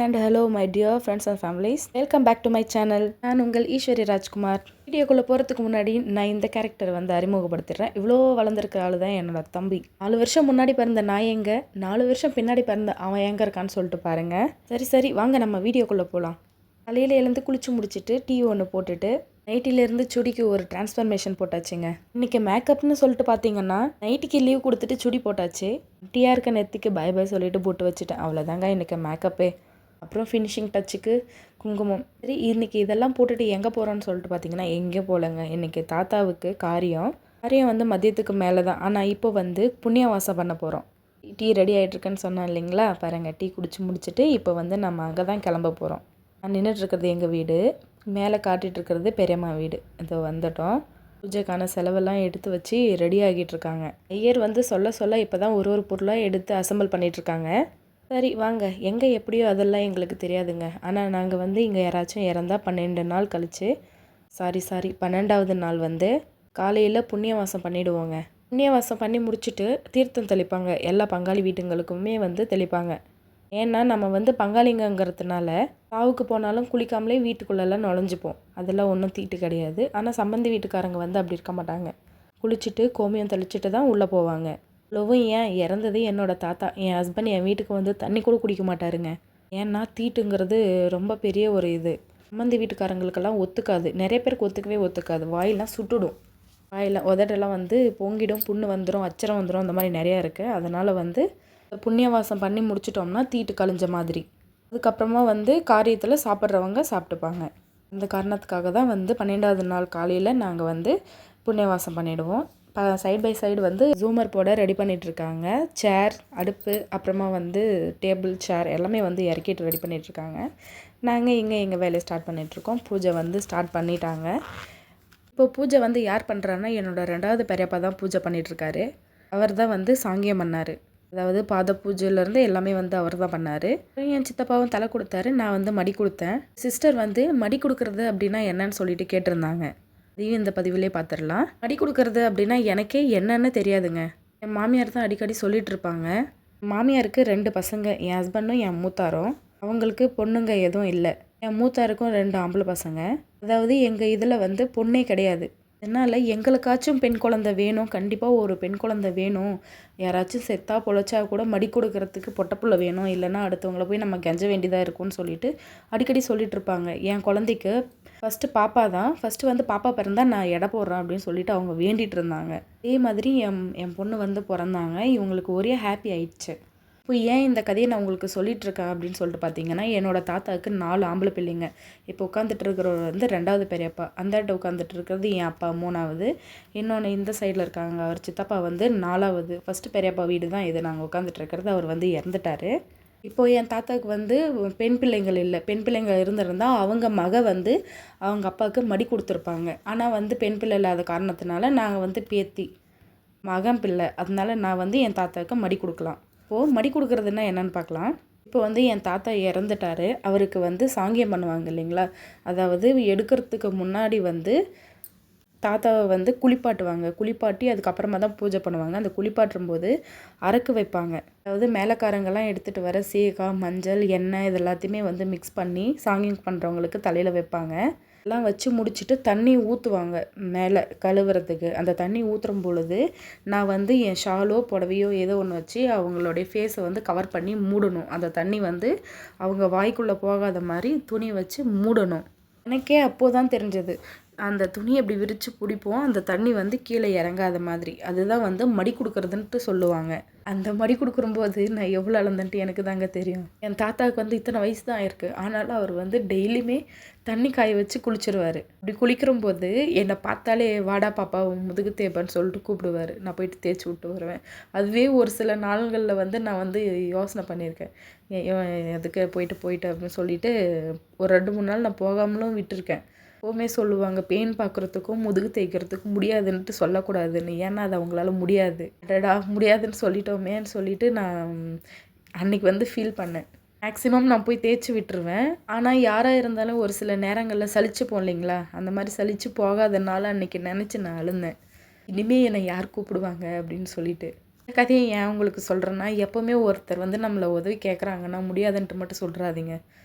And hello my dear friends and families, welcome back to my channel. நான் உங்கள் ஈஸ்வரி ராஜ்குமார். வீடியோக்குள்ளே போகிறதுக்கு முன்னாடி நான் இந்த கேரக்டர் வந்து அறிமுகப்படுத்திடுறேன். இவ்வளோ வளர்ந்துருக்க ஆள் தான் என்னோட தம்பி. 4 வருஷம் முன்னாடி பிறந்த நான் எங்க, 4 வருஷம் பின்னாடி பிறந்த அவன் எங்கே இருக்கான்னு சொல்லிட்டு பாருங்கள். சரி வாங்க நம்ம வீடியோக்குள்ளே போகலாம். காலையில் எழுந்து குளிச்சு முடிச்சுட்டு டீ ஒன்று போட்டுட்டு நைட்டிலேருந்து சுடிக்கு ஒரு டிரான்ஸ்ஃபர்மேஷன் போட்டாச்சுங்க. இன்றைக்கி மேக்கப்னு சொல்லிட்டு பார்த்தீங்கன்னா நைட்டுக்கு லீவ் கொடுத்துட்டு சுடி போட்டாச்சு. டீயாக இருக்க நெத்திக்கு பை பை சொல்லிட்டு போட்டு வச்சுட்டேன். அவ்வளோதாங்க இன்றைக்கி மேக்கப்பே. அப்புறம் ஃபினிஷிங் டச்சுக்கு குங்குமம். சரி, இன்றைக்கி இதெல்லாம் போட்டுட்டு எங்கே போகிறோன்னு சொல்லிட்டு பார்த்தீங்கன்னா எங்கேயும் போகலங்க. இன்றைக்கி தாத்தாவுக்கு காரியம் வந்து மதியத்துக்கு மேலே தான். ஆனால் இப்போ வந்து புண்ணியவாசம் பண்ண போகிறோம். டீ ரெடி ஆகிட்ருக்குன்னு சொன்னேன் இல்லைங்களா, பாருங்கள். டீ குடிச்சு முடிச்சுட்டு இப்போ வந்து நம்ம அங்கே தான் கிளம்ப போகிறோம். நான் நின்றுட்டுருக்கிறது எங்கள் வீடு, மேலே காட்டிகிட்ருக்கிறது பெரியம்மா வீடு. இதோ வந்துட்டோம். பூஜைக்கான செலவெல்லாம் எடுத்து வச்சு ரெடி ஆகிட்டுருக்காங்க. ஐயர் வந்து சொல்ல இப்போ தான் ஒரு பொருளாக எடுத்து அசம்பிள் பண்ணிகிட்ருக்காங்க. சரி வாங்க, எங்கே எப்படியோ அதெல்லாம் எங்களுக்கு தெரியாதுங்க. ஆனால் நாங்கள் வந்து இங்கே யாராச்சும் இறந்தா 12 நாள் கழித்து, சாரி 12வது நாள் வந்து காலையில் புண்ணியவாசம் பண்ணிவிடுவோங்க. புண்ணியவாசம் பண்ணி முடிச்சுட்டு தீர்த்தம் தெளிப்பாங்க. எல்லா பங்காளி வீட்டுங்களுக்குமே வந்து தெளிப்பாங்க. ஏன்னா நம்ம வந்து பங்காளிங்கிறதுனால சாவுக்கு போனாலும் குளிக்காமலே வீட்டுக்குள்ளெல்லாம் நுழைஞ்சிப்போம். அதெல்லாம் ஒன்றும் தீட்டு கிடையாது. ஆனால் சம்பந்தி வீட்டுக்காரங்க வந்து அப்படி இருக்க மாட்டாங்க. குளிச்சுட்டு கோமியம் தெளிச்சுட்டு தான் உள்ளே போவாங்க. இவ்வளவும் ஏன், இறந்தது என்னோடய தாத்தா. என் ஹஸ்பண்ட் என் வீட்டுக்கு வந்து தண்ணி கூட குடிக்க மாட்டாருங்க. ஏன்னா தீட்டுங்கிறது ரொம்ப பெரிய ஒரு இது. சம்பந்தி வீட்டுக்காரங்களுக்கெல்லாம் ஒத்துக்காது. நிறைய பேருக்கு ஒத்துக்கவே ஒத்துக்காது. வாயெல்லாம் சுட்டுடும். வாயில் உதடெல்லாம் வந்து பொங்கிடும், புண்ணு வந்துடும், அச்சரம் வந்துடும். அந்த மாதிரி நிறையா இருக்குது. அதனால் வந்து புண்ணியவாசம் பண்ணி முடிச்சிட்டோம்னா தீட்டு கழிஞ்ச மாதிரி. அதுக்கப்புறமா வந்து காரியத்தில் சாப்பிட்றவங்க சாப்பிட்டுப்பாங்க. அந்த காரணத்துக்காக தான் வந்து 12வது நாள் காலையில் நாங்கள் வந்து புண்ணியவாசம் பண்ணிவிடுவோம். சைடு பை சைடு வந்து ஜூமர் போட ரெடி பண்ணிகிட்ருக்காங்க. சேர், அடுப்பு, அப்புறமா வந்து டேபிள், சேர் எல்லாமே வந்து இறக்கிட்டு ரெடி பண்ணிகிட்ருக்காங்க. நாங்கள் இங்கே எங்கள் வேலையை ஸ்டார்ட் பண்ணிகிட்ருக்கோம். பூஜை வந்து ஸ்டார்ட் பண்ணிட்டாங்க. இப்போ பூஜை வந்து யார் பண்ணுறாருன்னா என்னோடய 2வது பெரியப்பா தான் பூஜை பண்ணிகிட்ருக்காரு. அவர் தான் வந்து சாங்கியம் பண்ணார். அதாவது பாத பூஜையிலேருந்து எல்லாமே வந்து அவர் தான் பண்ணார். என் சித்தப்பாவும் தலை கொடுத்தாரு, நான் வந்து மடி கொடுத்தேன். சிஸ்டர் வந்து மடி கொடுக்குறது அப்படின்னா என்னன்னு சொல்லிட்டு கேட்டிருந்தாங்க. அதையும் இந்த பதிவிலே பார்த்துடலாம். மடி கொடுக்குறது அப்படின்னா எனக்கே என்னன்னு தெரியாதுங்க. என் மாமியார் தான் அடிக்கடி சொல்லிட்டு இருப்பாங்க. மாமியாருக்கு 2 பசங்க, என் ஹஸ்பண்டும் என் மூத்தாரும். அவங்களுக்கு பொண்ணுங்க எதுவும் இல்லை. என் மூத்தாருக்கும் 2 ஆம்பளை பசங்க. அதாவது எங்கள் இதில் வந்து பொண்ணே கிடையாது. அதனால் எங்களுக்காச்சும் பெண் குழந்தை வேணும், கண்டிப்பாக ஒரு பெண் குழந்தை வேணும். யாராச்சும் செத்தா பொழைச்சா கூட மடி கொடுக்கறதுக்கு பொட்டப்புள்ள வேணும், இல்லைன்னா அடுத்தவங்கள போய் நம்ம கெஞ்ச வேண்டியதாக இருக்கும்னு சொல்லிட்டு அடிக்கடி சொல்லிட்டு இருப்பாங்க. என் குழந்தைக்கு ஃபஸ்ட்டு பாப்பா தான். ஃபஸ்ட்டு வந்து பாப்பா பிறந்தா நான் எடை போடுறேன் அப்படின்னு சொல்லிட்டு அவங்க வேண்டிகிட்டு இருந்தாங்க. அதே மாதிரி என் பொண்ணு வந்து பிறந்தாங்க. இவங்களுக்கு ஒரே ஹாப்பி ஆயிடுச்சு. இப்போ ஏன் இந்த கதையை நான் உங்களுக்கு சொல்லிகிட்ருக்கேன் அப்படின்னு சொல்லிட்டு பார்த்தீங்கன்னா, என்னோடய தாத்தாவுக்கு 4 ஆம்பளை பிள்ளைங்க. இப்போ உட்காந்துட்டு இருக்கிறவர் வந்து 2வது பெரியப்பா. அந்தாட்ட உட்காந்துட்டு இருக்கிறது என் அப்பா 3வது. இன்னொன்று இந்த சைடில் இருக்காங்க, அவர் சித்தப்பா வந்து 4வது. ஃபஸ்ட்டு பெரியப்பா வீடு தான் இது நாங்கள் உட்காந்துட்டு இருக்கிறது. அவர் வந்து இறந்துட்டார். இப்போது என் தாத்தாவுக்கு வந்து பெண் பிள்ளைங்கள் இல்லை. பெண் பிள்ளைங்கள் இருந்திருந்தால் அவங்க வந்து அவங்க அப்பாவுக்கு மடி கொடுத்துருப்பாங்க. ஆனால் வந்து பெண் பிள்ளை இல்லாத காரணத்தினால நாங்கள் வந்து பேத்தி மகன் பிள்ளை. அதனால நான் வந்து என் தாத்தாவுக்கு மடி கொடுக்கலாம். இப்போது மடி கொடுக்குறதுன்னா என்னென்னு பார்க்கலாம். இப்போ வந்து என் தாத்தா இறந்துட்டார். அவருக்கு வந்து சாங்கியம் பண்ணுவாங்க இல்லைங்களா, அதாவது எடுக்கிறதுக்கு முன்னாடி வந்து தாத்தாவை வந்து குளிப்பாட்டுவாங்க. குளிப்பாட்டி அதுக்கப்புறமா தான் பூஜை பண்ணுவாங்க. அந்த குளிப்பாட்டும் போது அரக்கு வைப்பாங்க. அதாவது மேலக்காரங்கெல்லாம் எடுத்துகிட்டு வர சீகா, மஞ்சள், எண்ணெய் இது எல்லாத்தையுமே வந்து மிக்ஸ் பண்ணி சாங்கியம் பண்ணுறவங்களுக்கு தலையில் வைப்பாங்க. எல்லாம் வச்சு முடிச்சுட்டு தண்ணி ஊற்றுவாங்க மேலே கழுவுறதுக்கு. அந்த தண்ணி ஊற்றுற பொழுது நான் வந்து என் ஷாலோ புடவையோ ஏதோ ஒன்று வச்சு அவங்களுடைய ஃபேஸை வந்து கவர் பண்ணி மூடணும். அந்த தண்ணி வந்து அவங்க வாய்க்குள்ளே போகாத மாதிரி துணி வச்சு மூடணும். எனக்கே அப்போது தான் தெரிஞ்சது. அந்த துணியை அப்படி விரித்து பிடிப்போம், அந்த தண்ணி வந்து கீழே இறங்காத மாதிரி. அதுதான் வந்து மடி கொடுக்குறதுன்ட்டு சொல்லுவாங்க. அந்த மடி கொடுக்கும்போது நான் எவ்வளோ அளந்துன்ட்டு எனக்கு தாங்க தெரியும். என் தாத்தாவுக்கு வந்து இத்தனை வயசு தான் ஆயிருக்கு. ஆனாலும் அவர் வந்து டெய்லியுமே தண்ணி காய வச்சு குளிச்சிருவார். அப்படி குளிக்கிறம்போது என்னை பார்த்தாலே வாடா பாப்பா முதுகு தேய்ப்பான்னு சொல்லிட்டு கூப்பிடுவார். நான் போயிட்டு தேய்ச்சி விட்டு வருவேன். அதுவே ஒரு சில நாள்களில் வந்து நான் வந்து யோசனை பண்ணியிருக்கேன், எதுக்கு போயிட்டு அப்படின்னு சொல்லிட்டு ஒரு 2-3 நாள் நான் போகாமலும் விட்டுருக்கேன். எப்போவுமே சொல்லுவாங்க, பெயின் பார்க்குறதுக்கும் முதுகு தேய்க்கிறதுக்கும் முடியாதுன்ட்டு சொல்லக்கூடாதுன்னு. ஏன்னா அது அவங்களால முடியாது. அடடா முடியாதுன்னு சொல்லிட்டோமேன்னு சொல்லிட்டு நான் அன்றைக்கி வந்து ஃபீல் பண்ணேன். மேக்ஸிமம் நான் போய் தேய்ச்சி விட்டுருவேன். ஆனால் யாராக இருந்தாலும் ஒரு சில நேரங்களில் சலிச்சுப்போம் இல்லைங்களா, அந்த மாதிரி சலித்து போகாதனால அன்றைக்கி நினச்சி நான் அழுந்தேன். இனிமேல் என்னை யார் கூப்பிடுவாங்க அப்படின்னு சொல்லிட்டு. கதையை ஏன் உங்களுக்கு சொல்கிறேன்னா, எப்போவுமே ஒருத்தர் வந்து நம்மளை உதவி கேட்குறாங்கன்னா முடியாதுன்ட்டு மட்டும் சொல்கிறாதீங்க.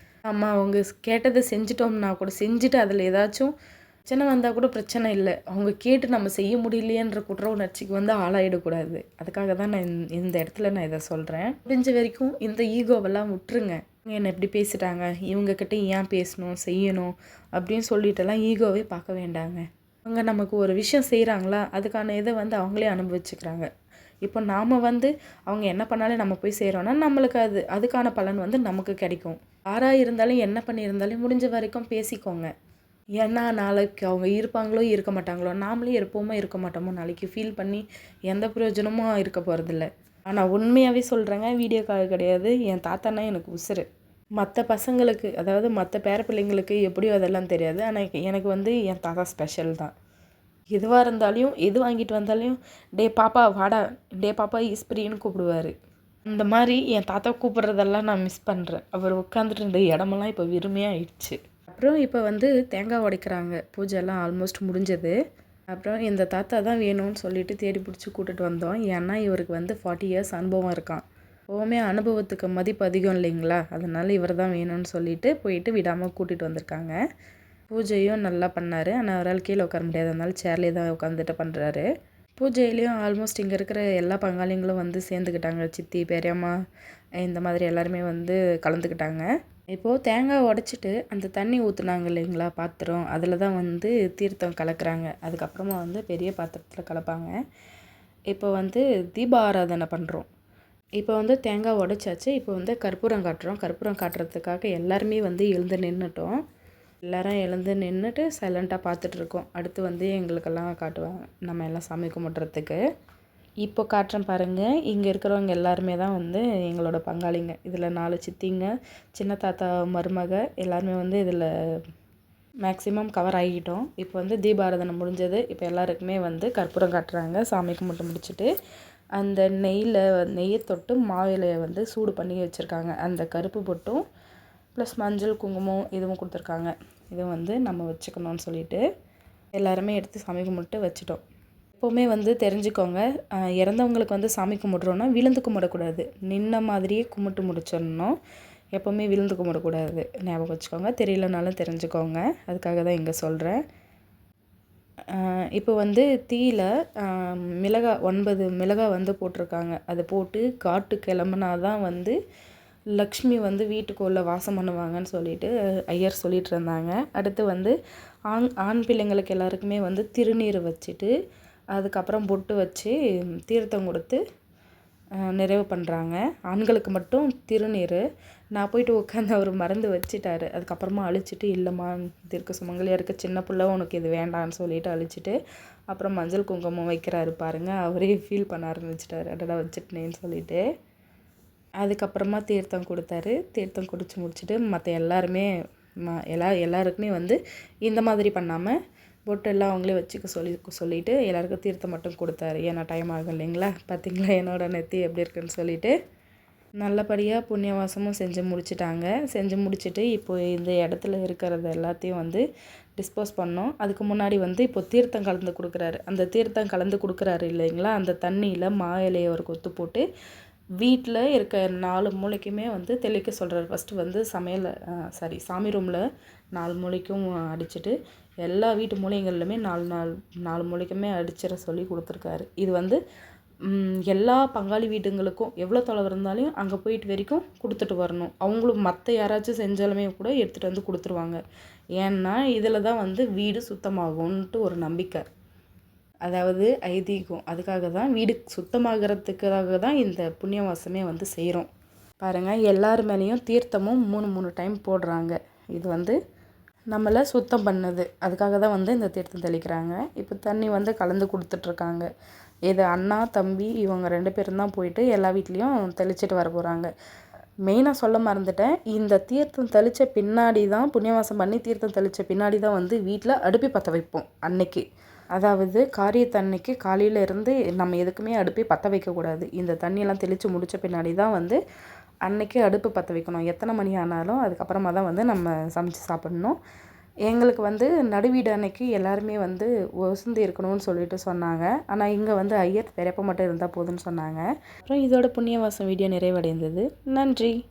ஆமா, அவங்க கேட்டதை செஞ்சுட்டோம்னா கூட செஞ்சுட்டு அதில் ஏதாச்சும் பிரச்சனை வந்தால் கூட பிரச்சனை இல்லை. அவங்க கேட்டு நம்ம செய்ய முடியலையேன்ற குற்ற உணர்ச்சிக்கு வந்து ஆளாயிடக்கூடாது. அதுக்காக தான் நான் இந்த இடத்துல நான் இதை சொல்கிறேன். முடிஞ்ச வரைக்கும் இந்த ஈகோவெல்லாம் விட்டுருங்க. என்னை எப்படி பேசிட்டாங்க, இவங்கக்கிட்ட ஏன் பேசணும் செய்யணும் அப்படின்னு சொல்லிட்டெல்லாம் ஈகோவே பார்க்க வேண்டாங்க. அவங்க நமக்கு ஒரு விஷயம் செய்கிறாங்களா, அதுக்கான இதை வந்து அவங்களே அனுபவிச்சுக்கிறாங்க. இப்போ நாம் வந்து அவங்க என்ன பண்ணாலும் நம்ம போய் செய்கிறோன்னா நம்மளுக்கு அதுக்கான பலன் வந்து நமக்கு கிடைக்கும். யாராக இருந்தாலும் என்ன பண்ணியிருந்தாலும் முடிஞ்ச வரைக்கும் பேசிக்கோங்க. ஏன்னா நாளைக்கு அவங்க இருப்பாங்களோ இருக்க மாட்டாங்களோ, நாமளே இருப்போமோ இருக்க மாட்டோமோ, நாளைக்கு ஃபீல் பண்ணி எந்த பிரயோஜனமும் இருக்க போகிறதில்ல. ஆனால் உண்மையாகவே சொல்கிறேங்க, வீடியோக்காக கிடையாது, என் தாத்தானா எனக்கு உசுரு. மற்ற பசங்களுக்கு, அதாவது மற்ற பேர பிள்ளைங்களுக்கு எப்படியோ அதெல்லாம் தெரியாது. ஆனால் எனக்கு வந்து என் தாத்தா ஸ்பெஷல் தான். எதுவாக இருந்தாலும் எது வாங்கிட்டு வந்தாலும் டே பாப்பா வாடா, டே பாப்பா ஈஸ்பிரின்னு கூப்பிடுவார். இந்த மாதிரி என் தாத்தா கூப்பிட்றதெல்லாம் நான் மிஸ் பண்ணுறேன். அவர் உட்காந்துட்டு இருந்த இடமெல்லாம் இப்போ வெறுமையாக ஆயிடுச்சு. அப்புறம் இப்போ வந்து தேங்காய் உடைக்கிறாங்க. பூஜைலாம் ஆல்மோஸ்ட் முடிஞ்சது. அப்புறம் இந்த தாத்தா தான் வேணும்னு சொல்லிட்டு தேடி பிடிச்சி கூட்டிகிட்டு வந்தோம். ஏன்னா இவருக்கு வந்து 40 இயர்ஸ் அனுபவம் இருக்கான். எப்போவுமே அனுபவத்துக்கு மதிப்பு அதிகம் இல்லைங்களா, அதனால் இவர் தான் வேணும்னு சொல்லிட்டு போயிட்டு விடாமல் கூட்டிகிட்டு வந்திருக்காங்க. பூஜையும் நல்லா பண்ணார். ஆனால் அவரால் கீழே உட்கார முடியாது, அதனால சேர்லேயே தான் உட்காந்துட்டு பண்ணுறாரு. பூஜையிலையும் ஆல்மோஸ்ட் இங்கே இருக்கிற எல்லா பங்காளிங்களும் வந்து சேர்ந்துக்கிட்டாங்க. சித்தி, பெரியம்மா, இந்த மாதிரி எல்லாருமே வந்து கலந்துக்கிட்டாங்க. இப்போது தேங்காய் உடச்சிட்டு அந்த தண்ணி ஊற்றுனாங்க இல்லைங்களா பாத்திரம், அதில் தான் வந்து தீர்த்தம் கலக்கிறாங்க. அதுக்கப்புறமா வந்து பெரிய பாத்திரத்தில் கலப்பாங்க. இப்போ வந்து தீப ஆராதனை பண்ணுறோம். இப்போ வந்து தேங்காய் உடைச்சாச்சு. இப்போ வந்து கற்பூரம் காட்டுறோம். கற்பூரம் காட்டுறதுக்காக எல்லாருமே வந்து எழுந்து நின்றுட்டோம். எல்லோரும் எழுந்து நின்றுட்டு சைலண்ட்டாக பார்த்துட்ருக்கோம். அடுத்து வந்து எங்களுக்கெல்லாம் காட்டுவாங்க, நம்ம எல்லாம் சாமி கும்பிட்றதுக்கு. இப்போ காட்டுறேன் பாருங்கள். இங்கே இருக்கிறவங்க எல்லாருமே தான் வந்து எங்களோட பங்காளிங்க. இதில் 4 சித்திங்க, சின்ன தாத்தா மருமக எல்லாருமே வந்து இதில் மேக்ஸிமம் கவர் ஆகிட்டோம். இப்போ வந்து தீபாராதனை முடிஞ்சது. இப்போ எல்லாருக்குமே வந்து கற்பூரம் காட்டுறாங்க. சாமி கும்பிட்டு முடிச்சுட்டு அந்த நெய்யை தொட்டு மாவிலையை வந்து சூடு பண்ணி வச்சுருக்காங்க. அந்த கருப்பு பொட்டும் ப்ளஸ் மஞ்சள் குங்குமம் இதுவும் கொடுத்துருக்காங்க. இதை வந்து நம்ம வச்சுக்கணும்னு சொல்லிட்டு எல்லாருமே எடுத்து சாமி கும்பிட்டு வச்சுட்டோம். எப்போவுமே வந்து தெரிஞ்சுக்கோங்க, இறந்தவங்களுக்கு வந்து சாமி கும்பிட்றோன்னா விழுந்து கும்பிடக்கூடாது. நின்ன மாதிரியே கும்பிட்டு முடிச்சிடணும். எப்போவுமே விழுந்து கும்பிடக்கூடாது, ஞாபகம் வச்சுக்கோங்க. தெரியலனாலும் தெரிஞ்சுக்கோங்க, அதுக்காக தான் இங்கே சொல்கிறேன். இப்போ வந்து தீயில் மிளகாய் 9 மிளகாய் வந்து போட்டிருக்காங்க. அதை போட்டு காட்டு கிளம்புனா தான் வந்து லக்ஷ்மி வந்து வீட்டுக்குள்ளே வாசம் பண்ணுவாங்கன்னு சொல்லிட்டு ஐயர் சொல்லிகிட்டு இருந்தாங்க. அடுத்து வந்து ஆண் பிள்ளைங்களுக்கு எல்லாருக்குமே வந்து திருநீர் வச்சுட்டு அதுக்கப்புறம் பொட்டு வச்சு தீர்த்தம் கொடுத்து நிறைவு பண்ணுறாங்க. ஆண்களுக்கு மட்டும் திருநீர். நான் போயிட்டு உட்காந்து அவர் மறந்து வச்சுட்டாரு. அதுக்கப்புறமா அழிச்சிட்டு, இல்லைம்மா தீர்க்க சுமங்கலியாக இருக்க சின்ன பிள்ளை, உனக்கு இது வேண்டான்னு சொல்லிட்டு அழிச்சிட்டு அப்புறம் மஞ்சள் குங்குமம் வைக்கிறாரு பாருங்கள். அவரே ஃபீல் பண்ண ஆரம்பிச்சிட்டாரு, அடடா வச்சுட்டேன்னு சொல்லிட்டு. அதுக்கப்புறமா தீர்த்தம் கொடுத்தாரு. தீர்த்தம் குடிச்சு முடிச்சுட்டு மற்ற எல்லாருமே எல்லாருக்குமே வந்து இந்த மாதிரி பண்ணாமல் பொட்டெல்லாம் அவங்களே வச்சுக்க சொல்லிவிட்டு எல்லாருக்கும் தீர்த்தம் மட்டும் கொடுத்தாரு. ஏன்னா டைம் ஆகும் இல்லைங்களா. பார்த்திங்களா என்னோட நெத்தி எப்படி இருக்குன்னு சொல்லிட்டு. நல்லபடியாக புண்ணியவாசமும் செஞ்சு முடிச்சிட்டாங்க. செஞ்சு முடிச்சுட்டு இப்போ இந்த இடத்துல இருக்கிறது எல்லாத்தையும் வந்து டிஸ்போஸ் பண்ணோம். அதுக்கு முன்னாடி வந்து இப்போ தீர்த்தம் கலந்து கொடுக்குறாரு. அந்த தீர்த்தம் கலந்து கொடுக்குறாரு இல்லைங்களா, அந்த தண்ணியில் மா இலையை ஒரு கொத்து போட்டு வீட்டில் இருக்க 4 மூளைக்குமே வந்து தெளிக்க சொல்கிறார். ஃபஸ்ட்டு வந்து சாமி ரூமில் 4 மூளைக்கும் அடிச்சுட்டு எல்லா வீட்டு மூலைங்கள்லையுமே 4 மூலைக்குமே அடிச்சிட சொல்லி கொடுத்துருக்காரு. இது வந்து எல்லா பங்காளி வீடுங்களுக்கும் எவ்வளோ தொலைவு இருந்தாலும் அங்கே போயிட்டு வரைக்கும் கொடுத்துட்டு வரணும். அவங்களும் மற்ற யாராச்சும் செஞ்சாலுமே கூட எடுத்துகிட்டு வந்து கொடுத்துருவாங்க. ஏன்னா இதில் தான் வந்து வீடு சுத்தமாகும்ன்ட்டு ஒரு நம்பிக்கை, அதாவது ஐதீகம். அதுக்காக தான் வீடு சுத்தமாகறதுக்காக தான் இந்த புண்ணியவாசமே வந்து செய்கிறோம். பாருங்கள், எல்லார் மேலேயும் தீர்த்தமும் 3 டைம் போடுறாங்க. இது வந்து நம்மளை சுத்தம் பண்ணுது. அதுக்காக தான் வந்து இந்த தீர்த்தம் தெளிக்கிறாங்க. இப்போ தண்ணி வந்து கலந்து கொடுத்துட்ருக்காங்க. இது அண்ணா தம்பி இவங்க 2 பேரும் தான் போயிட்டு எல்லா வீட்லேயும் தெளிச்சிட்டு வர போகிறாங்க. மெயினாக சொல்ல மறந்துட்டேன், இந்த தீர்த்தம் தெளித்த பின்னாடி தான், புண்ணியவாசம் பண்ணி தீர்த்தம் தெளித்த பின்னாடி தான் வந்து வீட்டில் அடுப்பி பற்ற வைப்போம் அன்னைக்கு. அதாவது காரியத்தன்னைக்கு காலையில் இருந்து நம்ம எதுக்குமே அடுப்பே பற்ற வைக்கக்கூடாது. இந்த தண்ணியெல்லாம் தெளித்து முடித்த பின்னாடி தான் வந்து அன்னைக்கு அடுப்பு பற்ற வைக்கணும். எத்தனை மணி ஆனாலும் அதுக்கப்புறமா தான் வந்து நம்ம சமைச்சு சாப்பிட்ணும். எங்களுக்கு வந்து நடுவீடு அன்னைக்கு எல்லாருமே வந்து வசந்தி இருக்கணும்னு சொல்லிட்டு சொன்னாங்க. ஆனால் இங்கே வந்து ஐயர் பெரியப்பா மட்டும் இருந்தால் போதும்னு சொன்னாங்க. அப்புறம் இதோட புண்ணியவாசம் வீடியோ நிறைவடைந்தது. நன்றி.